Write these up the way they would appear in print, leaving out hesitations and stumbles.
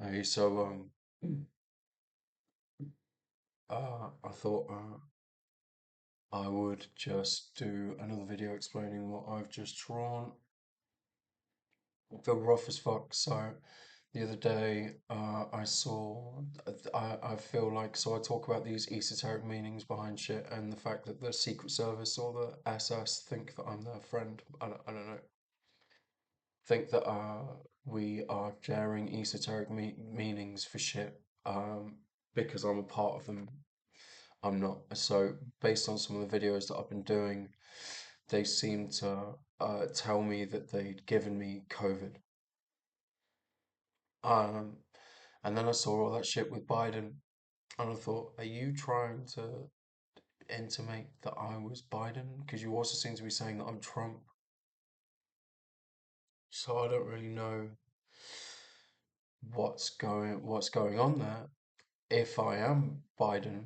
Hey, so I thought I would just do another video explaining what I've just drawn. I feel rough as fuck. So the other day, I saw, I feel like, so I talk about these esoteric meanings behind shit and the fact that the Secret Service or the SS think that I'm their friend. I don't know. Think that we are sharing esoteric meanings for shit because I'm a part of them. I'm not. So, based on some of the videos that I've been doing, they seem to tell me that they'd given me COVID. Um, and then I saw all that shit with Biden, and I thought, are you trying to intimate that I was Biden? Because you also seem to be saying that I'm Trump. So I don't really know what's going on there. If I am Biden,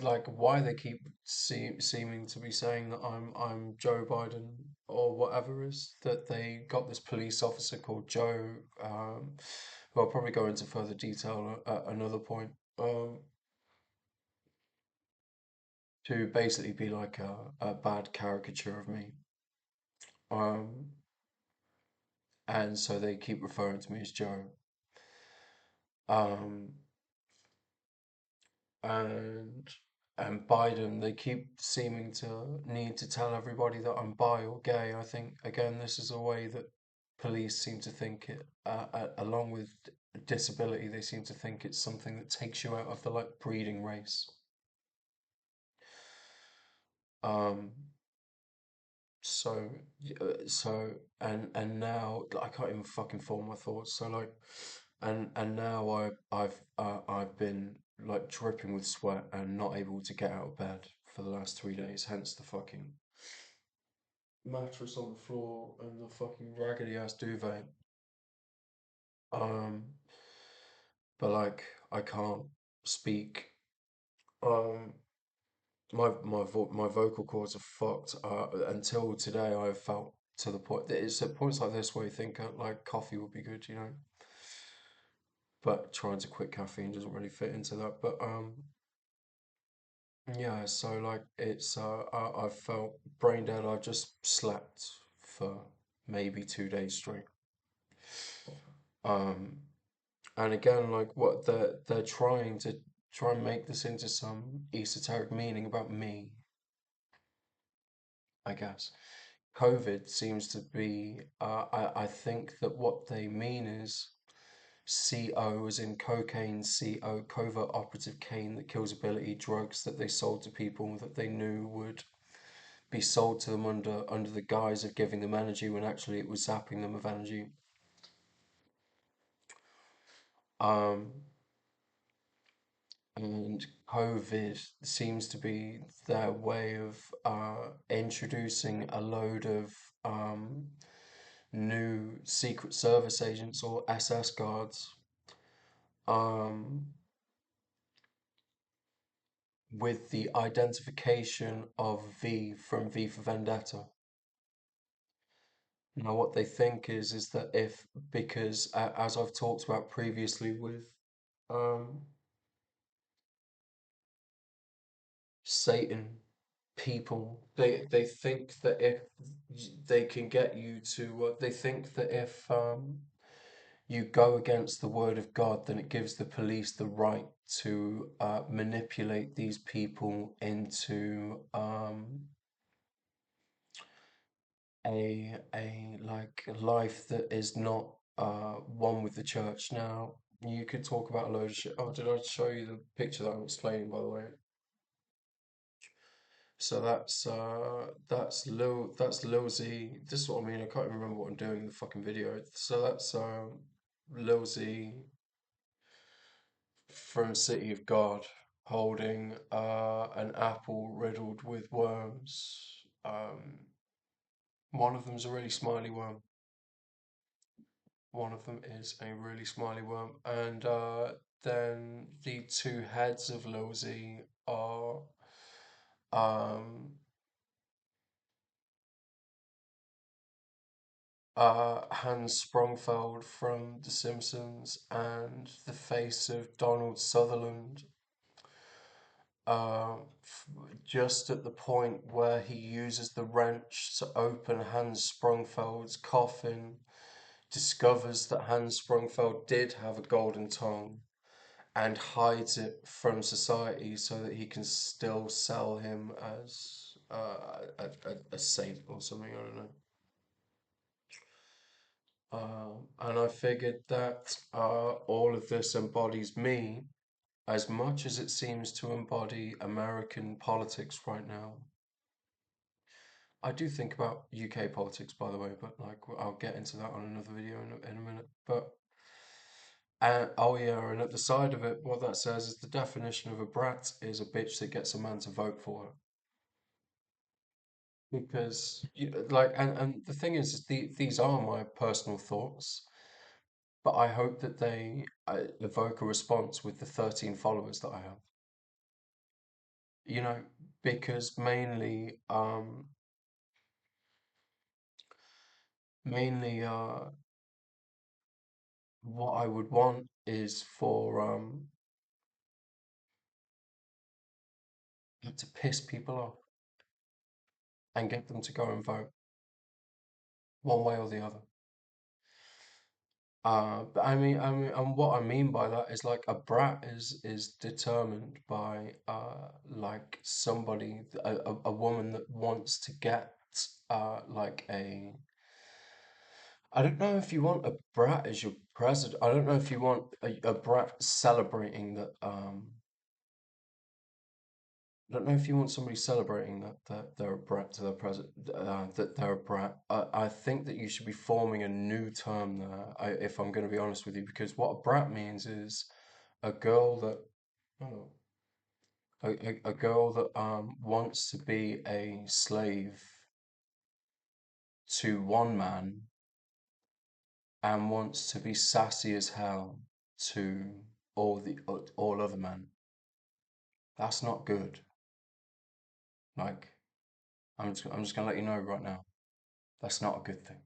like why they keep seeming to be saying that I'm Joe Biden or whatever is that they got this police officer called Joe, who I'll probably go into further detail at another point, to basically be like a bad caricature of me. Um, and so they keep referring to me as Joe. Um, and and Biden, they keep seeming to need to tell everybody that I'm bi or gay. I think again, this is a way that police seem to think it, along with disability, they seem to think it's something that takes you out of the like breeding race. Um, so so and now I can't even fucking form my thoughts. So like, and now I've been like dripping with sweat and not able to get out of bed for the last 3 days. Hence the fucking mattress on the floor and the fucking raggedy ass duvet. Um, but like I can't speak. Um, my vocal cords are fucked. Until today, I've felt to the point that it's at points like this where you think like coffee would be good, you know. But trying to quit caffeine doesn't really fit into that. But yeah. So like it's I've felt brain dead. I've just slept for maybe 2 days straight. Um, and again, like what they're trying to try and make this into some esoteric meaning about me, I guess. COVID seems to be, I think that what they mean is CO, as in cocaine, CO, covert operative cane that kills ability, drugs that they sold to people that they knew would be sold to them under the guise of giving them energy when actually it was zapping them of energy. Um, and COVID seems to be their way of introducing a load of new Secret Service agents or SS guards um, with the identification of V from V for Vendetta. Now, what they think is that if because as I've talked about previously with um, Satan people, they think that if they can get you to, they think that if you go against the word of God, then it gives the police the right to manipulate these people into a like life that is not one with the church. Now, you could talk about a load of shit. Oh, did I show you the picture that I'm explaining, by the way? So that's Lil Z. This is what I mean. I can't even remember what I'm doing in the fucking video. So that's Lil Z from City of God holding an apple riddled with worms. One of them's a really smiley worm. One of them is a really smiley worm, and then the two heads of Lil Z um, Hans Sprungfeld from The Simpsons and the face of Donald Sutherland, uh, just at the point where he uses the wrench to open Hans Sprungfeld's coffin, discovers that Hans Sprungfeld did have a golden tongue and hides it from society so that he can still sell him as a saint or something, I don't know. And I figured that all of this embodies me as much as it seems to embody American politics right now. I do think about UK politics, by the way, but like I'll get into that on another video in a minute. But oh yeah, and at the side of it, what that says is the definition of a brat is a bitch that gets a man to vote for her. Because like, and the thing is these are my personal thoughts, but I hope that they evoke a response with the 13 followers that I have. You know, because mainly, what I would want is for to piss people off and get them to go and vote one way or the other. But and what I mean by that is like a brat is determined by like somebody, a woman that wants to get like a. I don't know if you want a brat as your president. I don't know if you want a brat celebrating that. I don't know if you want somebody celebrating that they're a brat to their president, that they're a brat. I think that you should be forming a new term there, if I'm going to be honest with you, because what a brat means is a girl that, oh, a girl that wants to be a slave to one man and wants to be sassy as hell to all other men. That's not good. Like, I'm just gonna let you know right now. That's not a good thing.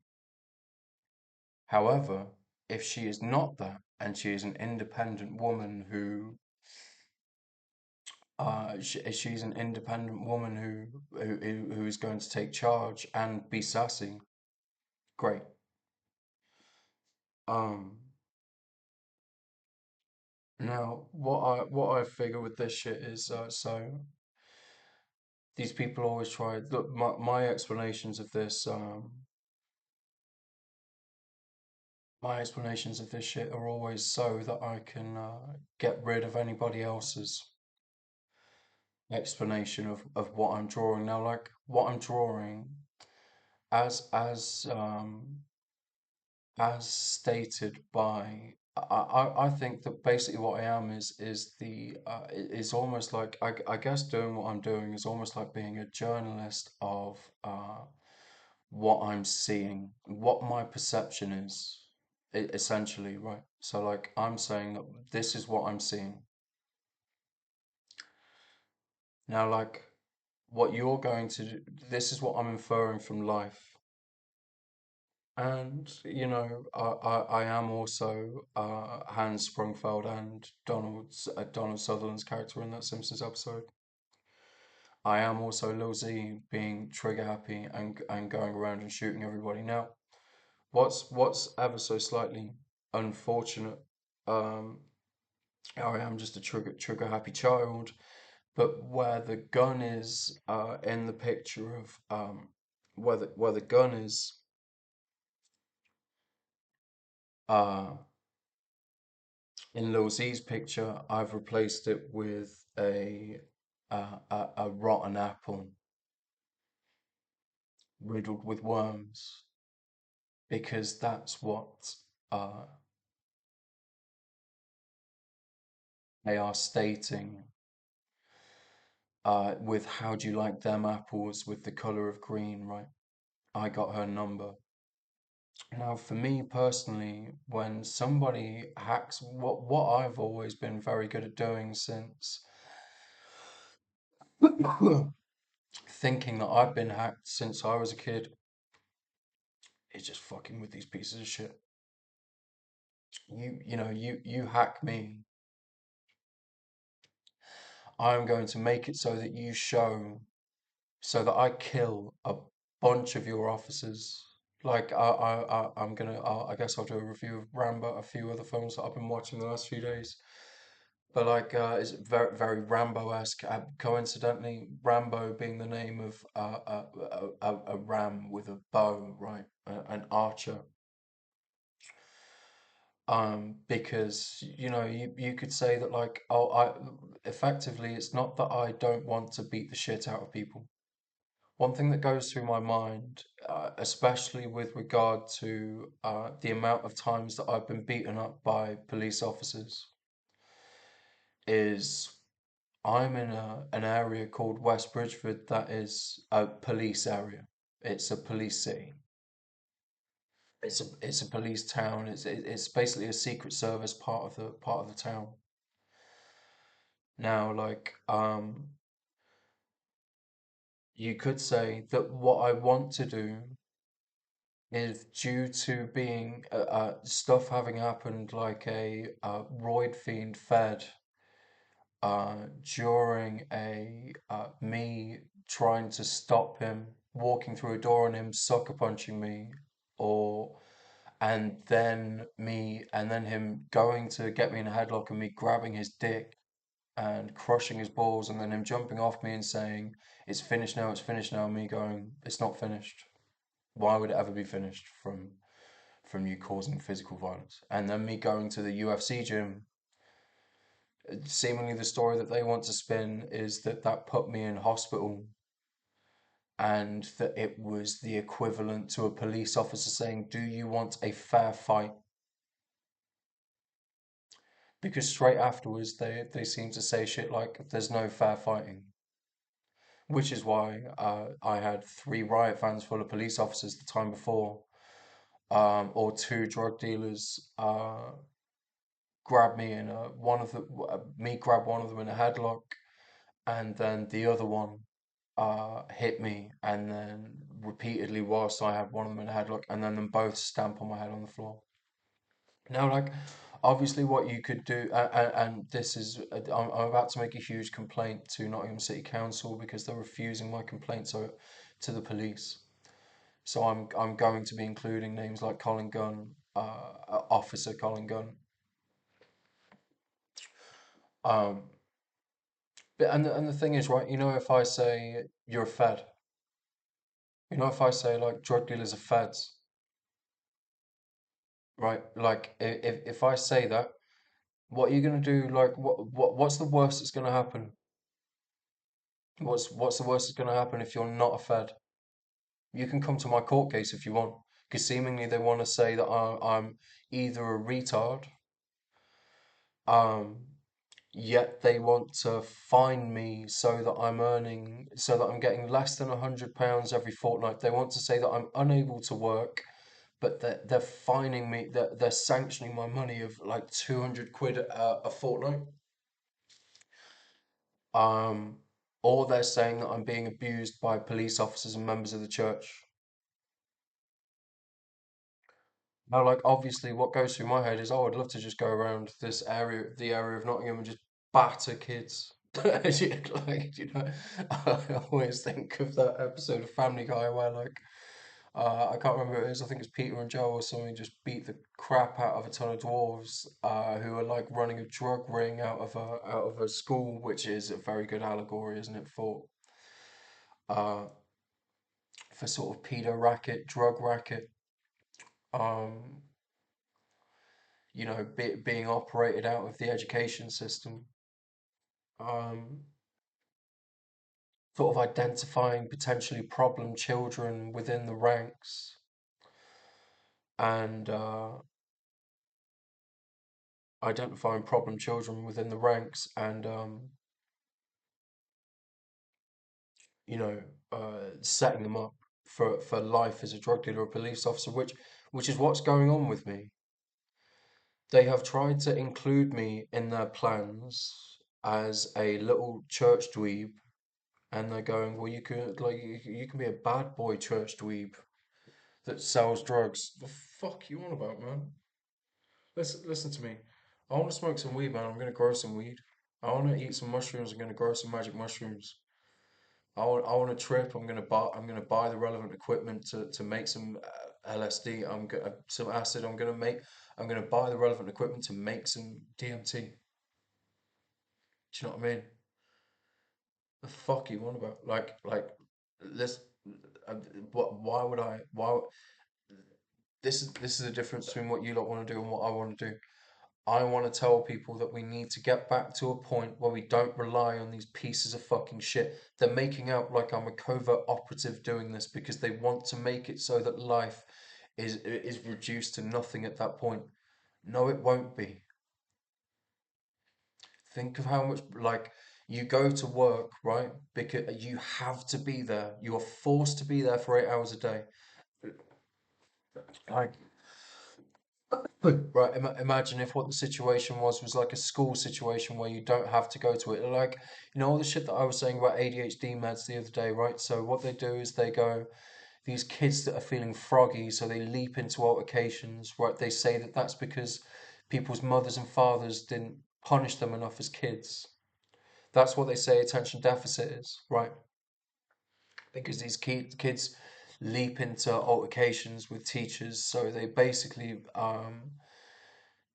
However, if she is not that, and she is an independent woman she's an independent woman who is going to take charge and be sassy, great. Um, Now what I figure with this shit is so these people always try. Look, my explanations of this my explanations of this shit are always so that I can get rid of anybody else's explanation of what I'm drawing. Now, like what I'm drawing, as as um, as stated by, I think that basically what I am is the is almost like I guess doing what I'm doing is almost like being a journalist of what I'm seeing, what my perception is, essentially, right? So like I'm saying that this is what I'm seeing. Now, like what you're going to do, this is what I'm inferring from life. And, you know, I am also Hans Sprungfeld and Donald Sutherland's character in that Simpsons episode. I am also Lil Z being trigger happy and going around and shooting everybody. Now, what's ever so slightly unfortunate, um, I am just a trigger happy child, but where the gun is in the picture of where the gun is uh in Lil Z's picture, I've replaced it with a rotten apple riddled with worms because that's what uh, they are stating with how do you like them apples with the color of green, right? I got her number. Now, for me personally, when somebody hacks, what I've always been very good at doing since thinking that I've been hacked since I was a kid is just fucking with these pieces of shit. You hack me. I'm going to make it so that you show, so that I kill a bunch of your officers. Like I'm gonna, I guess I'll do a review of Rambo, a few other films that I've been watching the last few days. But like, it's very, very Rambo-esque. Coincidentally, Rambo being the name of a ram with a bow, right? An archer. Because you could say that like, oh, I effectively it's not that I don't want to beat the shit out of people. One thing that goes through my mind, especially with regard to the amount of times that I've been beaten up by police officers, is I'm in an area called West Bridgford that is a police area. It's a police city. It's a police town. It's basically a secret service part of the town. Now, like, you could say that what I want to do is due to being stuff having happened, like a roid fiend fed during a me trying to stop him walking through a door and him sucker punching me, or and then him going to get me in a headlock and me grabbing his dick and crushing his balls, and then him jumping off me and saying it's finished now, and me going it's not finished. Why would it ever be finished from you causing physical violence? And then me going to the UFC gym, seemingly the story that they want to spin is that that put me in hospital, and that it was the equivalent to a police officer saying, "Do you want a fair fight?" Because straight afterwards they seem to say shit like, "There's no fair fighting." Which is why I had three riot vans full of police officers the time before, or two drug dealers grab me in one of the me grab one of them in a headlock, and then the other one hit me, and then repeatedly whilst I had one of them in a headlock, and then them both stamp on my head on the floor. Now, like, obviously, what you could do, and this is, I'm about to make a huge complaint to Nottingham City Council because they're refusing my complaint to the police. So I'm going to be including names like Colin Gunn, Officer Colin Gunn. Um, and the thing is, right, if I say you're a fed, if I say like drug dealers are feds, right? Like if I say that, what are you gonna do? Like what's the worst that's gonna happen? What's the worst that's gonna happen if you're not a fed? You can come to my court case if you want, because seemingly they want to say that I'm either a retard, um, yet they want to fine me so that I'm getting less than £100 every fortnight. They want to say that I'm unable to work, but they're fining me, they're sanctioning my money of like 200 quid a fortnight. Um, or they're saying that I'm being abused by police officers and members of the church. Now, like, obviously, what goes through my head is, oh, I'd love to just go around the area of Nottingham, and just batter kids. Like, I always think of that episode of Family Guy where, like, I can't remember who it is. I think it's Peter and Joe or something. Just beat the crap out of a ton of dwarves who are like running a drug ring out of a school, which is a very good allegory, isn't it, uh, for sort of pedo racket, drug racket. Um, being operated out of the education system, um, sort of identifying potentially problem children within the ranks, and identifying problem children within the ranks, and you know, setting them up for life as a drug dealer or police officer, which is what's going on with me. They have tried to include me in their plans as a little church dweeb, and they're going, well, you can be a bad boy church dweeb. that sells drugs. The fuck you on about, man? Listen to me. I want to smoke some weed, man. I'm gonna grow some weed. I want to eat some mushrooms. I'm gonna grow some magic mushrooms. I want to trip. I'm gonna buy the relevant equipment to make some LSD. Some acid. I'm gonna buy the relevant equipment to make some DMT. Do you know what I mean? The fuck you want about? This. uh, Why would I? Why? This is the difference between what you lot want to do and what I want to do. I want to tell people that we need to get back to a point where we don't rely on these pieces of fucking shit. They're making out like I'm a covert operative doing this because they want to make it so that life is reduced to nothing at that point. No, it won't be. Think of how much, like, you go to work, right? Because you have to be there. You are forced to be there for 8 hours a day. Like, right, imagine if what the situation was like a school situation where you don't have to go to it. Like, all the shit that I was saying about ADHD meds the other day, right? So what they do is they go, these kids that are feeling froggy, so they leap into altercations, right? They say that that's because people's mothers and fathers didn't punish them enough as kids. That's what they say attention deficit is, right? Because these kids leap into altercations with teachers, so they basically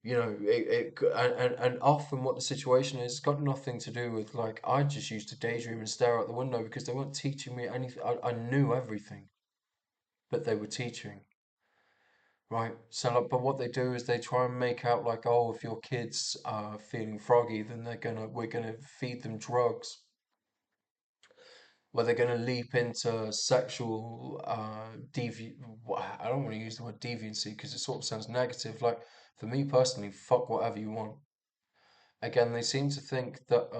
and often what the situation is got nothing to do with, like, I just used to daydream and stare out the window because they weren't teaching me anything. I knew everything, but they were teaching, right? So, like, but what they do is they try and make out like, oh, if your kids are feeling froggy, then we're gonna feed them drugs, where they're gonna leap into sexual I don't want to use the word deviancy because it sort of sounds negative. Like, for me personally, fuck whatever you want. Again, they seem to think that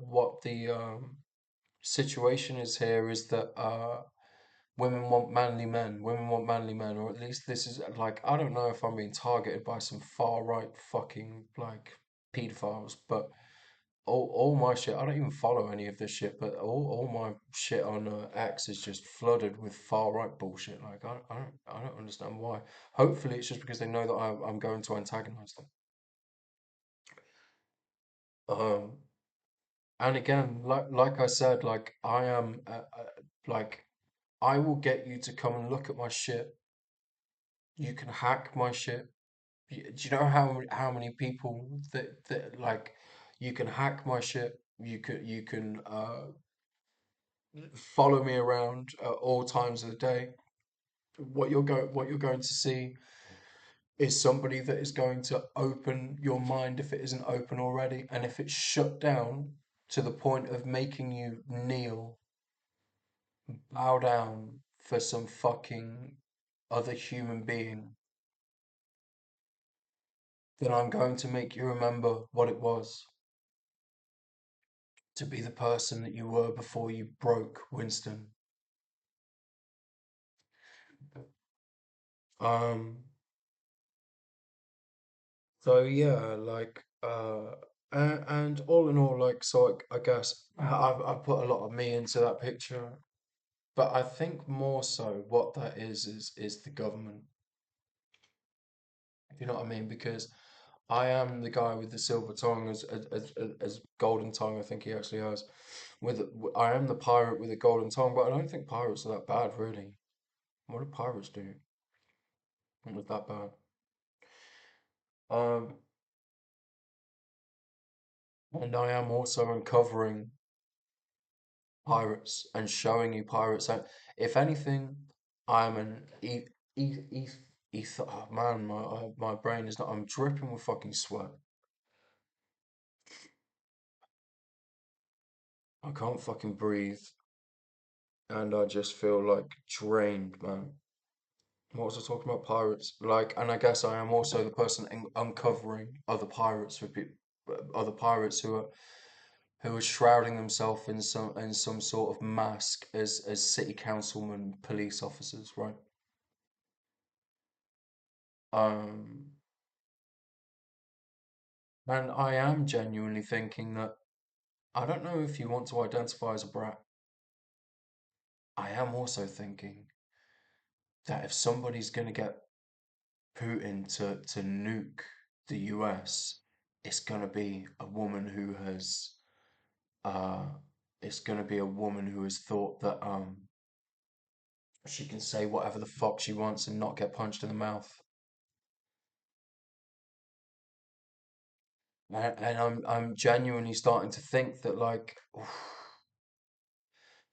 what the situation is here is that women want manly men. Women want manly men, or at least this is, like, I don't know if I'm being targeted by some far right fucking, like, pedophiles, but all my shit, I don't even follow any of this shit, but all my shit on X is just flooded with far right bullshit. Like, I don't understand why. Hopefully, it's just because they know that I'm going to antagonize them. Um, And again, like I said, like, I am, like, I will get you to come and look at my shit. You can hack my shit. Do you know how many people that like, you can hack my shit. You can follow me around at all times of the day. What you're going to see is somebody that is going to open your mind if it isn't open already, and if it's shut down to the point of making you kneel, bow down for some fucking other human being, then I'm going to make you remember what it was to be the person that you were before you broke, Winston. Um, so yeah, like, and all in all, like, so I guess I've put a lot of me into that picture, but I think more so what that is the government. If you know what I mean? Because I am the guy with the silver tongue, as golden tongue, I think he actually has. I am the pirate with a golden tongue, but I don't think pirates are that bad, really. What do pirates do? Not was that bad. Um, and I am also uncovering pirates and showing you pirates. And if anything, I'm an oh man, my brain is not. I'm dripping with fucking sweat. I can't fucking breathe, and I just feel like drained, man. What was I talking about? Pirates. Like, and I guess I am also the person uncovering other pirates other pirates who are shrouding themselves in some sort of mask as city councilmen, police officers, right? Um, and I am genuinely thinking that I don't know if you want to identify as a brat. I am also thinking that if somebody's going to get Putin to nuke the US, it's going to be a woman who has uh it's going to be a woman who has thought that she can say whatever the fuck she wants and not get punched in the mouth. And I'm genuinely starting to think that like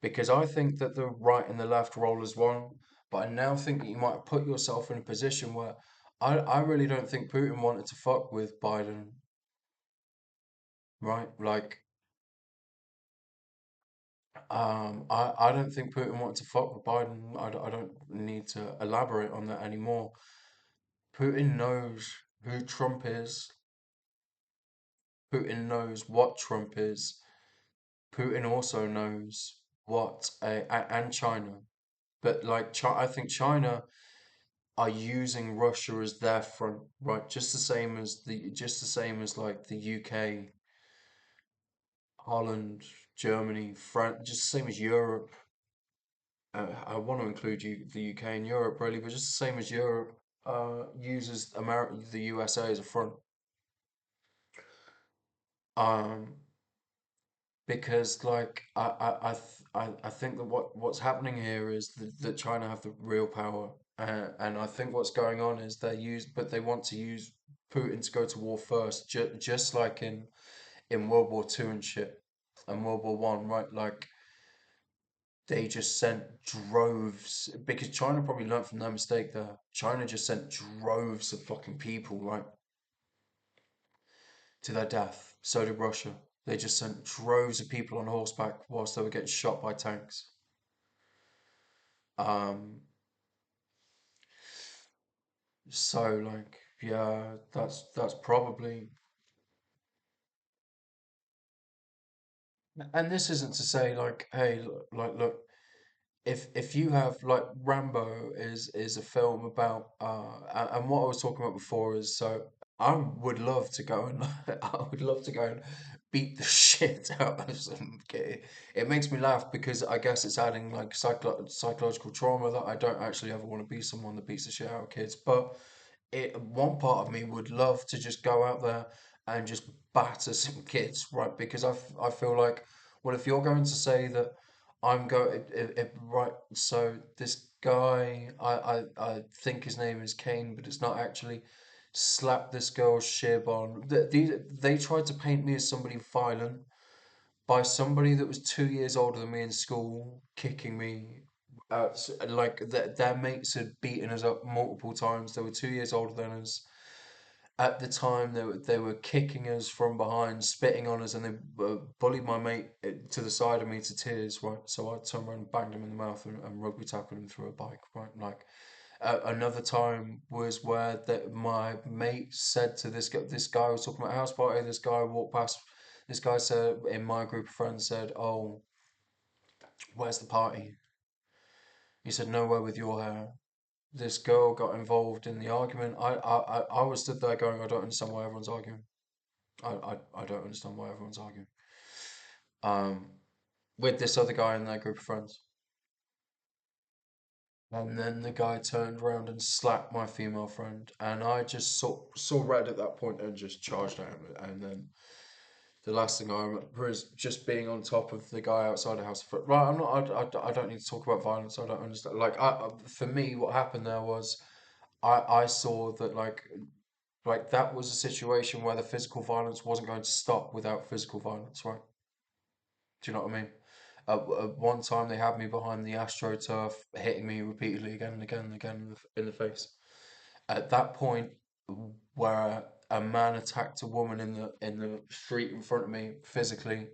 because I think that the right and the left role is one, but I now think that you might have put yourself in a position where I really don't think Putin wanted to fuck with Biden, right? Like, I don't think Putin wanted to fuck with Biden. I don't need to elaborate on that anymore. Putin knows who Trump is. Putin knows what Trump is. Putin also knows and China. But like, I think China are using Russia as their front, right? Just the same as like the UK, Holland, Germany, France, just the same as Europe. I want to include the UK and Europe really, but just the same as Europe uses America, the USA as a front. Um, because like I think that what's happening here is that China have the real power, and I think what's going on is but they want to use Putin to go to war first, just like in World War Two and shit, and World War One, right? Like they just sent droves because China probably learned from their mistake there. China just sent droves of fucking people, right, to their death. So did Russia. They just sent droves of people on horseback whilst they were getting shot by tanks. Um, so like, yeah, that's probably. And this isn't to say like, hey, look, if you have like Rambo is a film about and what I was talking about before is so I would love to go and I would love to go and beat the shit out of some kid. It makes me laugh because I guess it's adding like psychological trauma that I don't actually ever want to be someone that beats the shit out of kids. But one part of me would love to just go out there and just batter some kids, right? Because I feel like, well, if you're going to say that I'm going, right, so this guy, I think his name is Kane, but it's not actually, slapped this girl's shib on. They tried to paint me as somebody violent by somebody that was 2 years older than me in school, kicking me. Like their mates had beaten us up multiple times. They were 2 years older than us. At the time, they were kicking us from behind, spitting on us, and they bullied my mate to the side of me to tears. Right, so I turned around and banged him in the mouth and rugby tackled him through a bike. Right, like another time was where my mate said to this guy was talking about a house party. This guy walked past. This guy said in my group of friends said, "Oh, where's the party?" He said, "Nowhere with your hair." This girl got involved in the argument. I was stood there going, "I don't understand why everyone's arguing. I don't understand why everyone's arguing." Um, with this other guy in their group of friends. And then the guy turned around and slapped my female friend, and I just saw red at that point and just charged at him. And then the last thing I remember is just being on top of the guy outside the house. Right, I'm not. I don't need to talk about violence. I don't understand. Like, for me, what happened there was I saw that like that was a situation where the physical violence wasn't going to stop without physical violence, right? Do you know what I mean? At one time, they had me behind the AstroTurf, hitting me repeatedly again and again and again in the face. At that point, where a man attacked a woman in the street in front of me physically,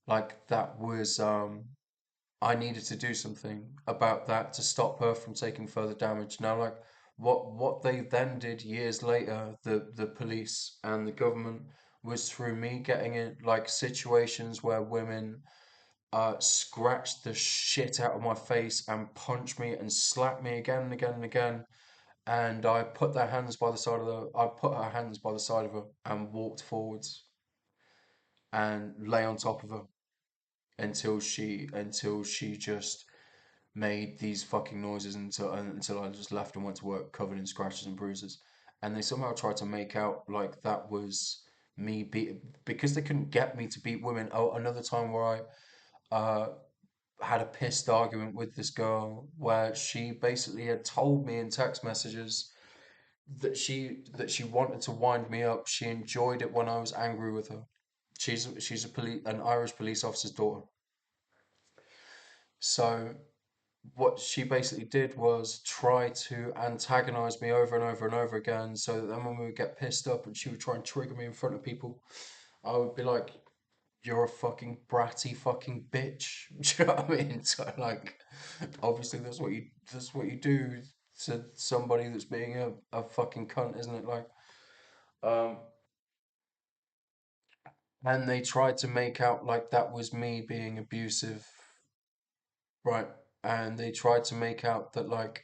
like that was I needed to do something about that to stop her from taking further damage. Now, like what they then did years later, the police and the government was through me getting in like situations where women scratched the shit out of my face and punched me and slapped me again and again and again. And I put her hands by the side of her and walked forwards and lay on top of her until she just made these fucking noises until I just left and went to work covered in scratches and bruises. And they somehow tried to make out like that was me because they couldn't get me to beat women. Oh, another time where I had a pissed argument with this girl where she basically had told me in text messages that she wanted to wind me up. She enjoyed it when I was angry with her. She's an Irish police officer's daughter. So what she basically did was try to antagonize me over and over and over again, so that then when we would get pissed up and she would try and trigger me in front of people, I would be like, "You're a fucking bratty fucking bitch." Do you know what I mean? So like, obviously that's what you do to somebody that's being a fucking cunt, isn't it? Like, um, and they tried to make out like that was me being abusive, right? And they tried to make out that like,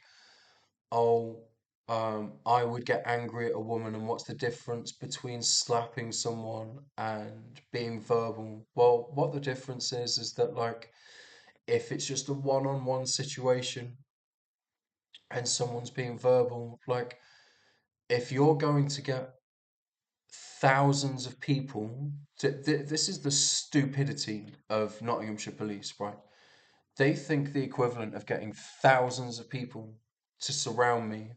oh, I would get angry at a woman, and what's the difference between slapping someone and being verbal? Well, what the difference is that like, if it's just a one-on-one situation and someone's being verbal, like, if you're going to get thousands of people, this is the stupidity of Nottinghamshire police, right? They think the equivalent of getting thousands of people to surround me,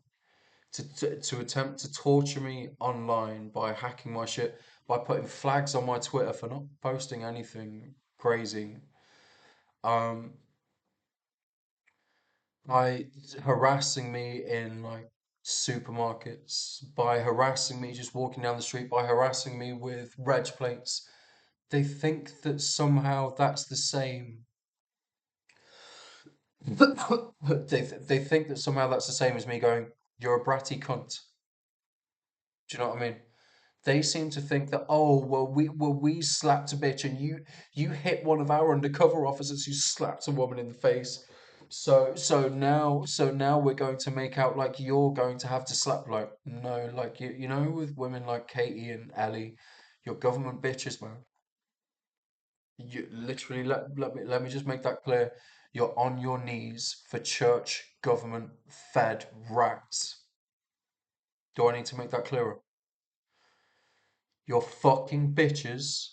to attempt to torture me online by hacking my shit, by putting flags on my Twitter for not posting anything crazy, um, by harassing me in like supermarkets, by harassing me just walking down the street, by harassing me with reg plates. They think that somehow that's the same. They think that somehow that's the same as me going, "You're a bratty cunt." Do you know what I mean? They seem to think that, oh well we slapped a bitch and you hit one of our undercover officers who slapped a woman in the face. So now we're going to make out like you're going to have to slap, like, no, like, with women like Katie and Ellie, you're government bitches, man. You literally, let me just make that clear. You're on your knees for church government fed rats. Do I need to make that clearer? You're fucking bitches.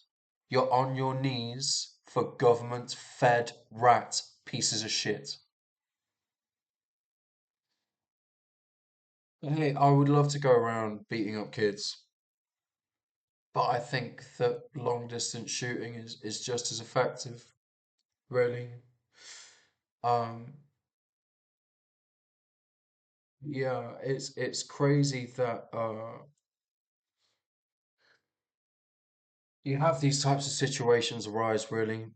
You're on your knees for government fed rat pieces of shit. Hey, I would love to go around beating up kids, but I think that long distance shooting is just as effective, really. Um, yeah, it's crazy that you have these types of situations arise, really.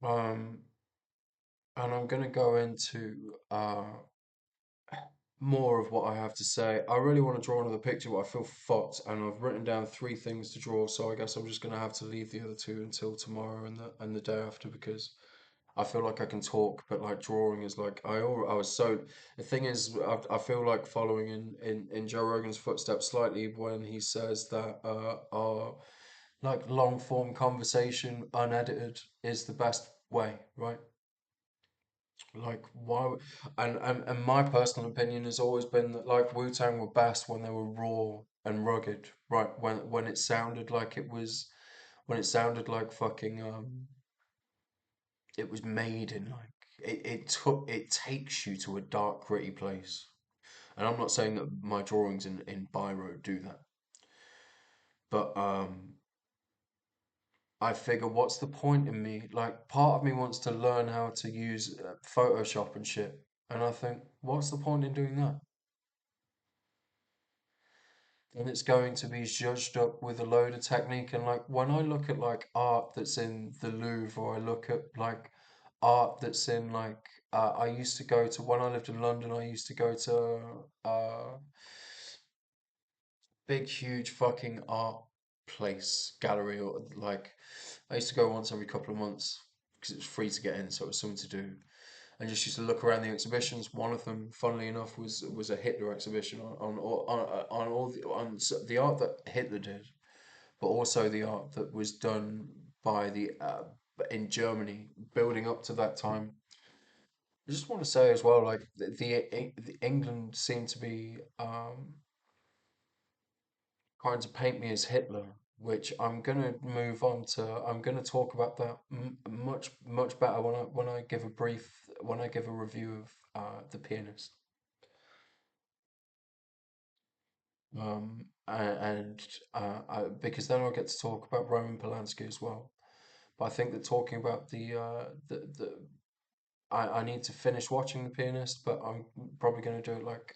Um, and I'm gonna go into more of what I have to say. I really want to draw another picture, but I feel fucked, and I've written down three things to draw, so I guess I'm just gonna have to leave the other two until tomorrow and the day after, because I feel like I can talk, but like drawing is like I was so. The thing is, I feel like following in Joe Rogan's footsteps slightly when he says that our like long form conversation unedited is the best way, right? Like why? And my personal opinion has always been that like Wu-Tang were best when they were raw and rugged, right? When it sounded like when it sounded like fucking it was made in like it takes you to a dark, gritty place. And I'm not saying that my drawings in Biro do that, but I figure what's the point in me? Like part of me wants to learn how to use Photoshop and shit, and I think what's the point in doing that? And it's going to be judged up with a load of technique. And like when I look at like art that's in the Louvre, or I look at like art that's in like I used to go to when I lived in London. I used to go to big, huge fucking art place gallery, or like I used to go once every couple of months because it was free to get in, so it was something to do. And just used to look around the exhibitions. One of them, funnily enough, was a Hitler exhibition on all the art that Hitler did, but also the art that was done by the in Germany building up to that time. I just want to say as well, like the England seem to be trying to paint me as Hitler, which I'm gonna move on to. I'm gonna talk about that much better when I give a brief when I give a review of The Pianist. And because then I'll get to talk about Roman Polanski as well. But I think that talking about the I need to finish watching The Pianist, but I'm probably going to do it like,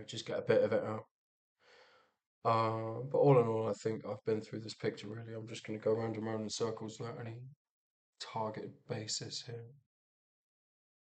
just get a bit of it out. But all in all, I think I've been through this picture really. I'm just going to go round and round in circles without any targeted basis here.